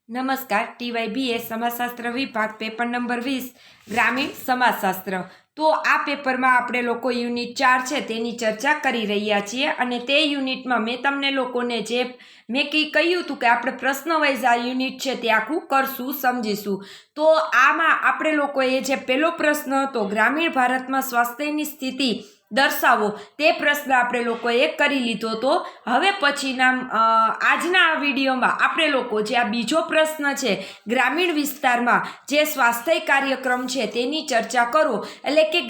નમસ્કાર. TYBS સમાજશાસ્ત્ર વિભાગ paper number 20 ગ્રામીણ સમાજશાસ્ત્ર. તો આ પેપરમાં આપણે લોકો યુનિટ 4 છે તેની ચર્ચા કરી રહ્યા છીએ અને તે યુનિટમાં મેં તમને લોકોને મેં કહ્યું હતું કે આપણે પ્રશ્ન વાઇઝ આ યુનિટ છે તે આખું કરશું, સમજીશું. તો આમાં આપણે લોકોએ જે પહેલો પ્રશ્ન હતો ગ્રામીણ ભારતમાં સ્વાસ્થ્યની સ્થિતિ દર્શાવો તે પ્રશ્ન આપણે લોકોએ કરી લીધો હતો. હવે પછીના આજના આ વિડીયોમાં આપણે લોકો જે આ બીજો પ્રશ્ન છે ગ્રામીણ વિસ્તારમાં જે સ્વાસ્થ્ય કાર્યક્રમ છે તેની ચર્ચા કરો, એટલે કે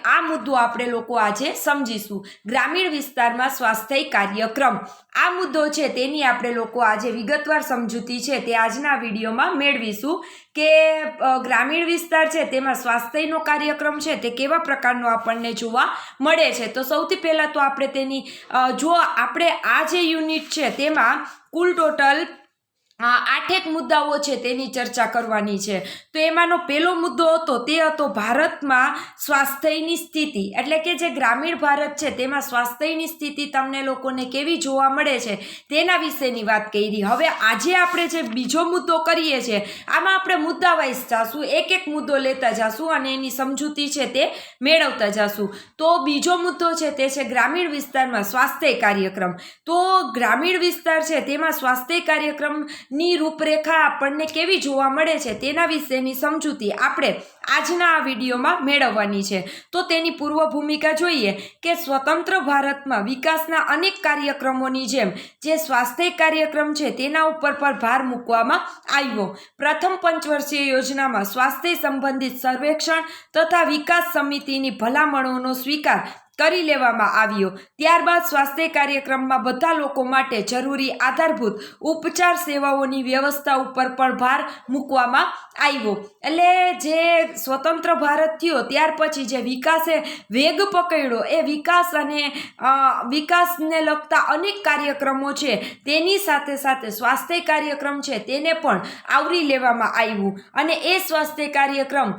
આ મુદ્દો આપણે લોકો આજે સમજીશું. ગ્રામીણ વિસ્તારમાં સ્વાસ્થ્ય કાર્યક્રમ આ મુદ્દો છે તેની આપણે લોકો આજે વિગતવાર સમજૂતી છે તે આજના વિડીયોમાં મેળવીશું કે ગ્રામીણ વિસ્તાર છે તેમાં સ્વાસ્થ્યનો કાર્યક્રમ છે તે કેવા પ્રકારનો આપણને જોવા મળે છે. તો સૌથી પહેલાં તો આપણે જો આપણે આ જે યુનિટ છે તેમાં કુલ ટોટલ 8 મુદ્દાઓ છે તેની ચર્ચા કરવાની છે. તો એમાંનો પહેલો મુદ્દો હતો તે હતો ભારતમાં સ્વાસ્થ્યની સ્થિતિ, એટલે કે જે ગ્રામીણ ભારત છે તેમાં સ્વાસ્થ્યની સ્થિતિ તમને લોકોને કેવી જોવા મળે છે તેના વિશેની વાત કરી. હવે આજે આપણે જે બીજો મુદ્દો કરીએ છીએ આમાં આપણે મુદ્દા વાઇઝ જાશું, એક મુદ્દો લેતા જાશું અને એની સમજૂતી છે તે મેળવતા જાશું. તો બીજો મુદ્દો છે તે છે ગ્રામીણ વિસ્તારમાં સ્વાસ્થ્ય કાર્યક્રમ. તો ગ્રામીણ વિસ્તાર છે તેમાં સ્વાસ્થ્ય કાર્યક્રમ ની રૂપરેખા આપણને કેવી જોવા મળે છે તેના વિશેની સમજૂતી આપણે આજના આ વિડીયોમાં મેળવવાની છે. તો તેની પૂર્વ ભૂમિકા જોઈએ કે સ્વતંત્ર ભારતમાં વિકાસના અનેક કાર્યક્રમોની જેમ જે સ્વાસ્થ્ય કાર્યક્રમ છે તેના ઉપર પર ભાર મૂકવામાં આવ્યો. પ્રથમ પંચવર્ષીય યોજનામાં સ્વાસ્થ્ય સંબંધિત સર્વેક્ષણ તથા વિકાસ સમિતિની ભલામણોનો સ્વીકાર કરી લેવામાં આવ્યો. ત્યારબાદ સ્વાસ્થ્ય કાર્યક્રમમાં બધા લોકો માટે જરૂરી આધારભૂત ઉપચાર સેવાઓની વ્યવસ્થા ઉપર પણ ભાર મૂકવામાં આવ્યો. એટલે જે સ્વતંત્ર ભારત થયો ત્યાર પછી જે વિકાસે વેગ પકડ્યો એ વિકાસ અને વિકાસને લગતા અનેક કાર્યક્રમો છે તેની સાથે સાથે સ્વાસ્થ્ય કાર્યક્રમ છે તેને પણ આવરી લેવામાં આવ્યું. અને એ સ્વાસ્થ્ય કાર્યક્રમ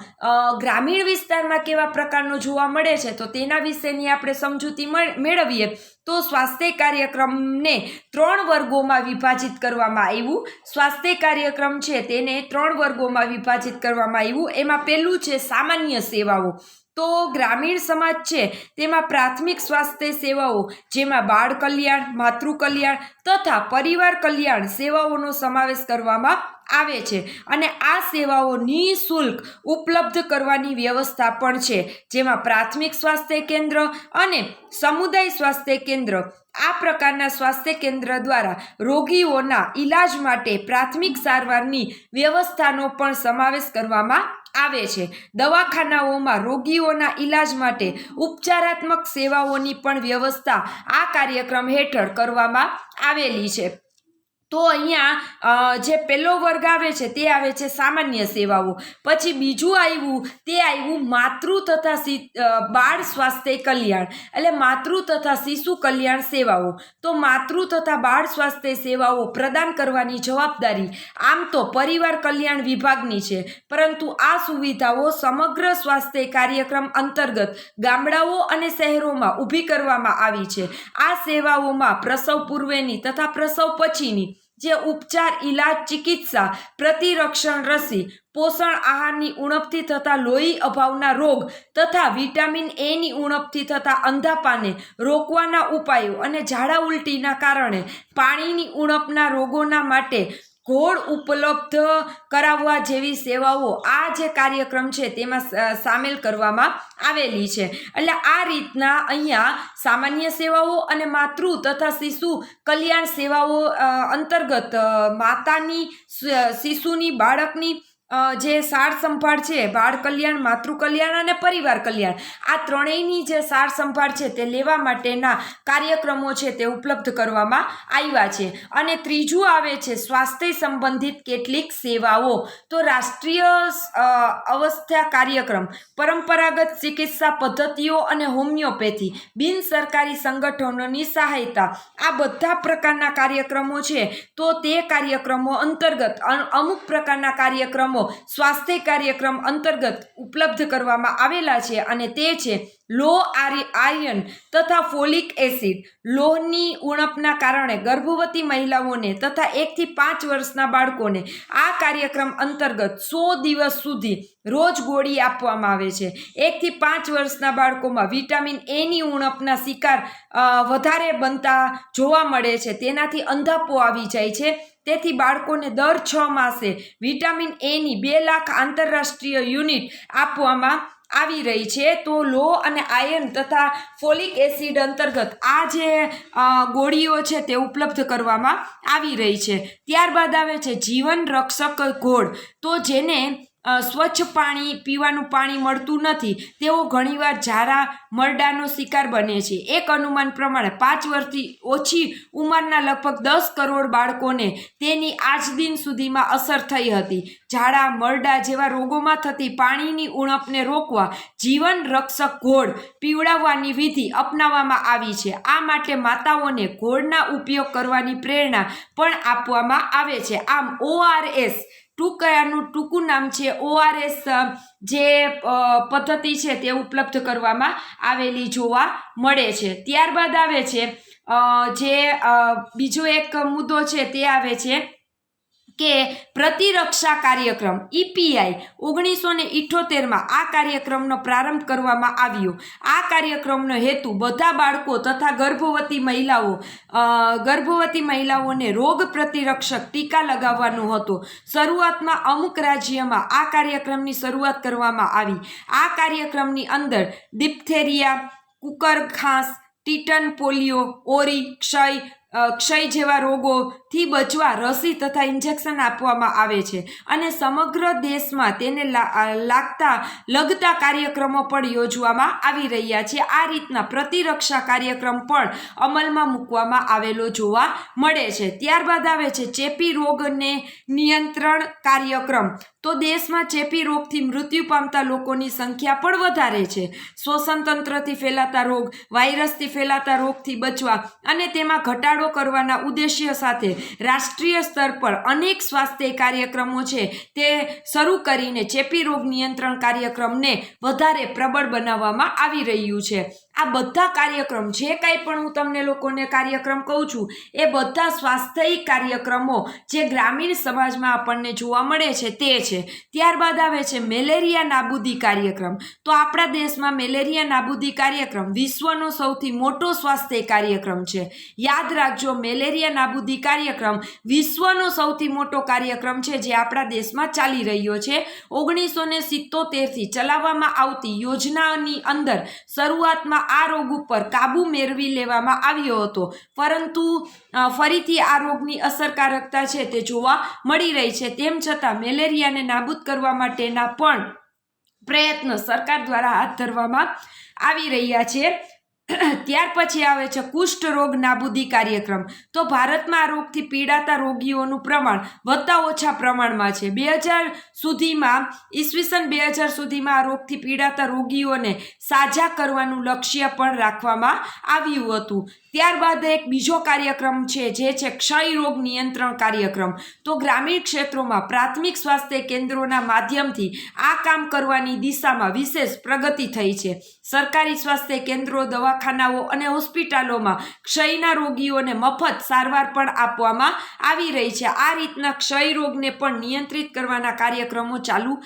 ગ્રામીણ વિસ્તારમાં કેવા પ્રકારનો જોવા મળે છે તો તેના વિશેની આપણે સમજૂતી મેળવીએ તો સ્વાસ્થ્ય કાર્યક્રમને 3 વર્ગોમાં વિભાજિત કરવામાં આવ્યું. સ્વાસ્થ્ય કાર્યક્રમ છે તેને 3 વર્ગોમાં વિભાજિત કરવામાં આવ્યું. એમાં પહેલું છે સામાન્ય સેવાઓ. તો ગ્રામીણ સમાજ છે તેમાં પ્રાથમિક સ્વાસ્થ્ય સેવાઓ જેમાં બાળ કલ્યાણ, માતૃ કલ્યાણ તથા પરિવાર કલ્યાણ સેવાઓનો સમાવેશ કરવામાં આવે છે અને આ સેવાઓ નિઃશુલ્ક ઉપલબ્ધ કરવાની વ્યવસ્થા પણ છે, જેમાં પ્રાથમિક સ્વાસ્થ્ય કેન્દ્ર અને સમુદાય સ્વાસ્થ્ય કેન્દ્ર આ પ્રકારના સ્વાસ્થ્ય કેન્દ્ર દ્વારા રોગીઓના ઈલાજ માટે પ્રાથમિક સારવારની વ્યવસ્થાનો પણ સમાવેશ કરવામાં આવે છે. દવાખાનાઓમાં રોગીઓના ઈલાજ માટે ઉપચારાત્મક સેવાઓની પણ વ્યવસ્થા આ કાર્યક્રમ હેઠળ કરવામાં આવેલી છે. તો અહીંયા જે પહેલો વર્ગ આવે છે તે આવે છે સામાન્ય સેવાઓ. પછી બીજું આવ્યું માતૃ તથા બાળ સ્વાસ્થ્ય કલ્યાણ, એટલે માતૃ તથા શિશુ કલ્યાણ સેવાઓ. તો માતૃ તથા બાળ સ્વાસ્થ્ય સેવાઓ પ્રદાન કરવાની જવાબદારી આમ તો પરિવાર કલ્યાણ વિભાગની છે, પરંતુ આ સુવિધાઓ સમગ્ર સ્વાસ્થ્ય કાર્યક્રમ અંતર્ગત ગામડાઓ અને શહેરોમાં ઊભી કરવામાં આવી છે. આ સેવાઓમાં પ્રસવ પૂર્વેની તથા પ્રસવ પછીની જે ઉપચાર, ઈલાજ, ચિકિત્સા, પ્રતિરક્ષણ રસી, પોષણ આહારની ઉણપથી થતા લોહી અભાવના રોગ તથા વિટામિન એની ઉણપથી થતા અંધાપાને રોકવાના ઉપાયો અને ઝાડા ઉલટીના કારણે પાણીની ઉણપના રોગોના માટે ઘોળ ઉપલબ્ધ કરાવવા જેવી સેવાઓ આ જે કાર્યક્રમ છે તેમાં સામેલ કરવામાં આવેલી છે. એટલે આ રીતના અહીંયા સામાન્ય સેવાઓ અને માતૃ તથા શિશુ કલ્યાણ સેવાઓ અંતર્ગત માતાની, શિશુની, બાળકની જે સાર સંભાળ છે, બાળ કલ્યાણ, માતૃ કલ્યાણ અને પરિવાર કલ્યાણ આ ત્રણેયની જે સાર સંભાળ છે તે લેવા માટેના કાર્યક્રમો છે તે ઉપલબ્ધ કરવામાં આવ્યા છે. અને ત્રીજું આવે છે સ્વાસ્થ્ય સંબંધિત કેટલીક સેવાઓ. તો રાષ્ટ્રીય અવસ્થા કાર્યક્રમ, પરંપરાગત ચિકિત્સા પદ્ધતિઓ અને હોમિયોપેથી, બિન સરકારી સંગઠનોની સહાયતા આ બધા પ્રકારના કાર્યક્રમો છે. તો તે કાર્યક્રમો અંતર્ગત અમુક પ્રકારના કાર્યક્રમો સ્વાસ્થ્ય કાર્યક્રમ અંતર્ગત ઉપલબ્ધ કરવામાં આવેલા છે અને તે છે લો આયર્ન તથા ફોલિક એસિડ. લોહની ઉણપના કારણે ગર્ભવતી મહિલાઓને તથા 1 થી 5 વર્ષના બાળકોને આ કાર્યક્રમ અંતર્ગત 100 દિવસ સુધી રોજ ગોળી આપવામાં આવે છે. 1 થી 5 વર્ષના બાળકોમાં વિટામિન એની ઉણપના શિકાર વધારે બનતા જોવા મળે છે. તેનાથી અંધાપો આવી જાય છે. તેથી બાળકોને દર 6 માસે વિટામિન એની 2 લાખ આંતરરાષ્ટ્રીય યુનિટ આપવામાં આવી રહી છે. તો લો અને આયર્ન તથા ફોલિક એસિડ અંતર્ગત આ જે ગોળીઓ છે તે ઉપલબ્ધ કરવામાં આવી રહી છે. ત્યારબાદ આવે છે જીવન રક્ષક ઘોળ. તો જેને સ્વચ્છ પાણી પીવાનું પાણી મળતું નથી તેઓ ઘણીવાર ઝાડા મરડાનો શિકાર બને છે. એક અનુમાન પ્રમાણે 5 વર્ષથી ઓછી ઉંમરના લગભગ 10 કરોડ બાળકોને તેની આજ દિન સુધીમાં અસર થઈ હતી. ઝાડા મરડા જેવા રોગોમાં થતી પાણીની ઉણપને રોકવા જીવન રક્ષક ઘોળ પીવડાવવાની વિધિ અપનાવવામાં આવી છે. આ માટે માતાઓને ઘોળના ઉપયોગ કરવાની પ્રેરણા પણ આપવામાં આવે છે. આમ ORS ટૂંકું નામ છે. ORS જે પદ્ધતિ છે તે ઉપલબ્ધ કરવામાં આવેલી જોવા મળે છે. ત્યારબાદ આવે છે જે બીજો એક મુદ્દો છે તે આવે છે કે પ્રતિરક્ષા કાર્યક્રમ EPI 1978માં આ કાર્યક્રમનો પ્રારંભ કરવામાં આવ્યો. આ કાર્યક્રમનો હેતુ બધા બાળકો તથા ગર્ભવતી મહિલાઓને રોગ પ્રતિરક્ષક ટીકા લગાવવાનો હતો. શરૂઆતમાં અમુક રાજ્યમાં આ કાર્યક્રમની શરૂઆત કરવામાં આવી. આ કાર્યક્રમની અંદર ડિપ્થેરિયા, કુકર ખાંસ, ટીટન, પોલિયો, ઓરી, ક્ષય જેવા રોગોથી બચવા રસી તથા ઇન્જેક્શન આપવામાં આવે છે. અને સમગ્ર દેશમાં તેને લગતા કાર્યક્રમો પણ યોજવામાં આવી રહ્યા છે. આ રીતના પ્રતિરક્ષા કાર્યક્રમ પણ અમલમાં મૂકવામાં આવેલો જોવા મળે છે. ત્યારબાદ આવે છે ચેપી રોગને નિયંત્રણ કાર્યક્રમ. તો દેશમાં ચેપી રોગથી મૃત્યુ પામતા લોકોની સંખ્યા પણ વધારે છે. શ્વસન તંત્રથી ફેલાતા રોગ, વાયરસથી ફેલાતા રોગથી બચવા અને તેમાં ઘટાડો કરવાના ઉદ્દેશ્ય સાથે રાષ્ટ્રીય સ્તર પર અનેક સ્વાસ્થ્ય કાર્યક્રમો છે તે શરૂ કરીને ચેપી રોગ નિયંત્રણ કાર્યક્રમને વધારે પ્રબળ બનાવવામાં આવી રહ્યું છે. આ બધા કાર્યક્રમ જે કાંઈ પણ હું તમને લોકોને કાર્યક્રમ કહું છું એ બધા સ્વાસ્થ્ય કાર્યક્રમો જે ગ્રામીણ સમાજમાં આપણને જોવા મળે છે તે છે. ત્યારબાદ આવે છે મેલેરિયા નાબૂદી કાર્યક્રમ. તો આપણા દેશમાં મેલેરિયા નાબૂદી કાર્યક્રમ વિશ્વનો સૌથી મોટો સ્વાસ્થ્ય કાર્યક્રમ છે. યાદ રાખજો, મેલેરિયા નાબૂદી કાર્યક્રમ વિશ્વનો સૌથી મોટો કાર્યક્રમ છે જે આપણા દેશમાં ચાલી રહ્યો છે. 1977થી ચલાવવામાં આવતી યોજનાની અંદર શરૂઆતમાં આ રોગ ઉપર કાબુ મેળવી લેવામાં આવ્યો હતો, પરંતુ ફરીથી આ રોગની અસરકારકતા છે તે જોવા મળી રહી છે. તેમ છતાં મેલેરિયાને નાબૂદ કરવા માટેના પણ પ્રયત્ન સરકાર દ્વારા હાથ ધરવામાં આવી રહ્યા છે. ત્યાર પછી આવે છે કુષ્ઠ રોગ નાબૂદી કાર્યક્રમ. તો ભારતમાં આ રોગથી પીડાતા રોગીઓનું પ્રમાણ વધતા ઓછા પ્રમાણમાં છે. 2000 સુધીમાં આ રોગથી પીડાતા રોગીઓને સાજા કરવાનું લક્ષ્ય પણ રાખવામાં આવ્યું હતું. ત્યારબાદ એક બીજો કાર્યક્રમ છે જે છે ક્ષય રોગ નિયંત્રણ કાર્યક્રમ. તો ગ્રામીણ ક્ષેત્રોમાં પ્રાથમિક સ્વાસ્થ્ય કેન્દ્રોના માધ્યમથી આ કામ કરવાની દિશામાં વિશેષ પ્રગતિ થઈ છે. સરકારી સ્વાસ્થ્ય કેન્દ્રો, દવાખાનાઓ અને હોસ્પિટલોમાં ક્ષયના રોગીઓને મફત સારવાર પણ આપવામાં આવી રહી છે. આ રીતના ક્ષય રોગને પણ નિયંત્રિત કરવાના કાર્યક્રમો ચાલુ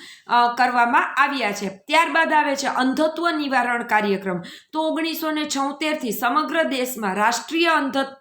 કરવામાં આવ્યા છે. ત્યારબાદ આવે છે અંધત્વ નિવારણ કાર્યક્રમ. તો 1976થી સમગ્ર દેશમાં રાષ્ટ્રીય અંધત્વ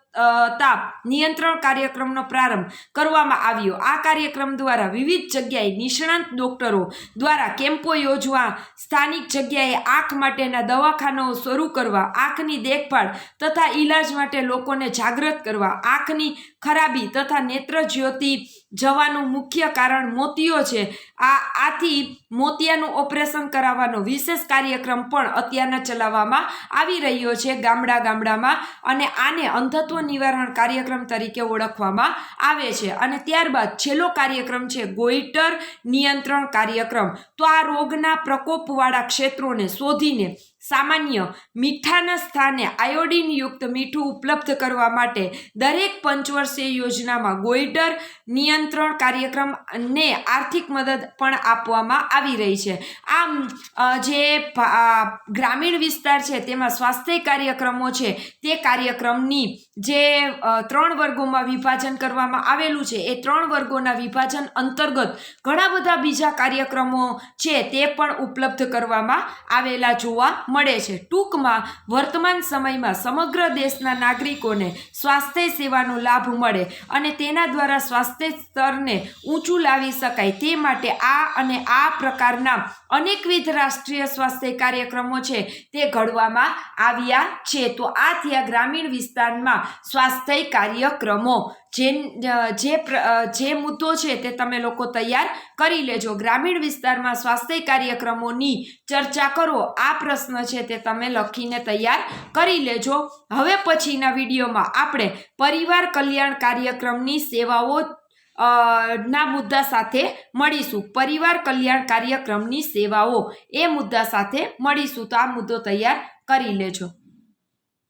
નિયંત્રણ કાર્યક્રમનો પ્રારંભ કરવામાં આવ્યો. આ કાર્યક્રમ દ્વારા વિવિધ જગ્યાએ નિષ્ણાંત ડોક્ટરો દ્વારા કેમ્પો યોજવા, સ્થાનિક જગ્યાએ આંખ માટેના દવાખાનાઓ શરૂ કરવા, આંખની દેખભાળ તથા ઈલાજ માટે લોકોને જાગૃત કરવા, આંખની ખરાબી તથા નેત્ર જ્યોતિ જવાનું મુખ્ય કારણ મોતિયો છે. આથી મોતિયાનું ઓપરેશન કરાવવાનો વિશેષ કાર્યક્રમ પણ અત્યારના ચલાવવામાં આવી રહ્યો છે ગામડામાં, અને આને અંધત્વ નિવારણ કાર્યક્રમ તરીકે ઓળખવામાં આવે છે. અને ત્યારબાદ છેલ્લો કાર્યક્રમ છે ગોઈટર નિયંત્રણ કાર્યક્રમ. તો આ રોગના પ્રકોપવાળા ક્ષેત્રોને શોધીને સામાન્ય મીઠાના સ્થાને આયોડિનયુક્ત મીઠું ઉપલબ્ધ કરવા માટે દરેક પંચવર્ષીય યોજનામાં ગોઈટર નિયંત્રણ કાર્યક્રમને આર્થિક મદદ પણ આપવામાં આવી રહી છે. આમ જે ગ્રામીણ વિસ્તાર છે તેમાં સ્વાસ્થ્ય કાર્યક્રમો છે તે કાર્યક્રમની જે 3 વર્ગોમાં વિભાજન કરવામાં આવેલું છે એ 3 વર્ગોના વિભાજન અંતર્ગત ઘણા બધા બીજા કાર્યક્રમો છે તે પણ ઉપલબ્ધ કરવામાં આવેલા જોવા મળે છે. ટૂંકમાં વર્તમાન સમયમાં સમગ્ર દેશના નાગરિકોને સ્વાસ્થ્ય સેવાનો લાભ મળે અને તેના દ્વારા સ્વાસ્થ્ય સ્તરને ઊંચું લાવી શકાય તે માટે આ પ્રકારના અનેકવિધ રાષ્ટ્રીય સ્વાસ્થ્ય કાર્યક્રમો છે તે ઘડવામાં આવ્યા છે. તો આ થયા ગ્રામીણ વિસ્તારમાં સ્વાસ્થ્ય કાર્યક્રમો. જે મુદ્દો છે તે તમે લોકો તૈયાર કરી લેજો. ગ્રામીણ વિસ્તારમાં સ્વાસ્થ્ય કાર્યક્રમોની ચર્ચા કરો આ પ્રશ્ન છે તે તમે લખીને તૈયાર કરી લેજો. હવે પછીના વિડીયોમાં આપણે પરિવાર કલ્યાણ કાર્યક્રમની સેવાઓ ના મુદ્દા સાથે મળીશું. પરિવાર કલ્યાણ કાર્યક્રમની સેવાઓ એ મુદ્દા સાથે મળીશું. તો આ મુદ્દો તૈયાર કરી લેજો.